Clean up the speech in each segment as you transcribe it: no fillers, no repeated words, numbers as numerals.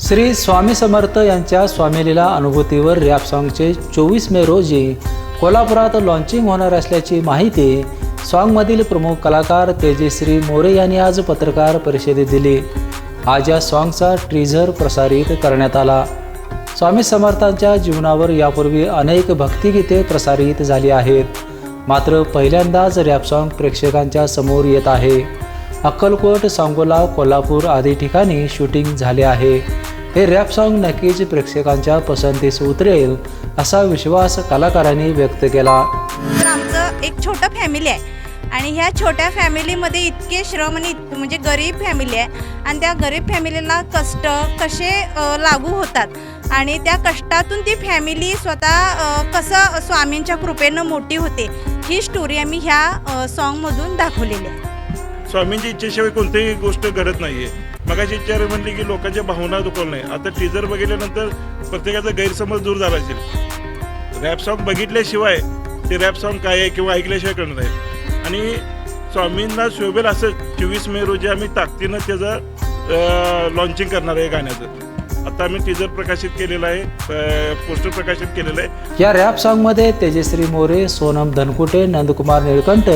श्री स्वामी समर्थ यांच्या स्वामीलीला अनुभूतीवर रॅप सॉन्गचे 24 मे रोजी कोल्हापुरात लॉन्चिंग होणार असल्याची माहिती सॉन्गमधील प्रमुख कलाकार तेजश्री मोरे यांनी आज पत्रकार परिषदेत दिली। आज या सॉन्गचा टीझर प्रसारित करण्यात आला। स्वामी समर्थांच्या जीवनावर यापूर्वी अनेक भक्तिगीते प्रसारित झाली आहेत, मात्र पहिल्यांदाच रॅप सॉन्ग प्रेक्षकांच्या समोर येत आहे। अक्कलकोट, सांगोला, कोल्हापूर आदी ठिकाणी शूटिंग झाले आहे। हे रॅप सॉन्ग नक्कीच प्रेक्षकांच्या पसंतीस उतरेल असा विश्वास कलाकारांनी व्यक्त केला। तर आमचं एक छोटं फॅमिली आहे आणि ह्या छोट्या फॅमिलीमध्ये इतके श्रम आणि म्हणजे गरीब फॅमिली आहे आणि त्या गरीब फॅमिलीला कष्ट कसे लागू होतात आणि त्या कष्टातून ती फॅमिली स्वतः कसं स्वामींच्या कृपेनं मोठी होते, ही स्टोरी आम्ही ह्या सॉन्गमधून दाखवलेली आहे। स्वामींची इच्छेशिवाय कोणतीही गोष्ट घडत नाही आहे। मगाशी इच्छा म्हणली की लोकांच्या भावना दुखवलं नाही। आता टीजर बघितल्यानंतर प्रत्येकाचा गैरसमज दूर झाला असेल। रॅप सॉन्ग बघितल्याशिवाय ते रॅप सॉन्ग काय आहे किंवा ऐकल्याशिवाय कळणार आहे। आणि स्वामींना शोभेल असं 24 मे रोजी आम्ही ताकदीनं त्याचं लॉन्चिंग करणार आहे गाण्याचं। आता आम्ही टीजर प्रकाशित केलेलं आहे, पोस्टर प्रकाशित केलेलं आहे। या रॅप सॉन्गमध्ये तेजश्री मोरे, सोनम धनकुटे, नंदकुमार निळकंठ,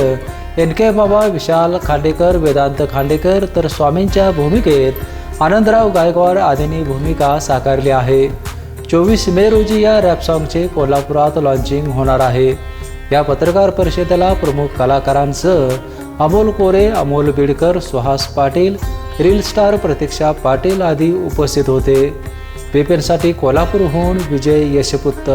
एन.के. बाबा, विशाल खांडेकर, वेदांत खांडेकर तर स्वामींच्या भूमिकेत आनंदराव गायकवाड आदींनी भूमिका साकारली आहे। 24 मे रोजी या रॅप सॉन्गचे कोल्हापुरात लॉन्चिंग होणार आहे। या पत्रकार परिषदेला प्रमुख कलाकारांसह अमोल कोरे, अमोल बिडकर, सुहास पाटील, रील स्टार प्रतीक्षा पाटील आदी उपस्थित होते। पेपेंसाठी कोल्हापूरहून विजय यशपुत्त।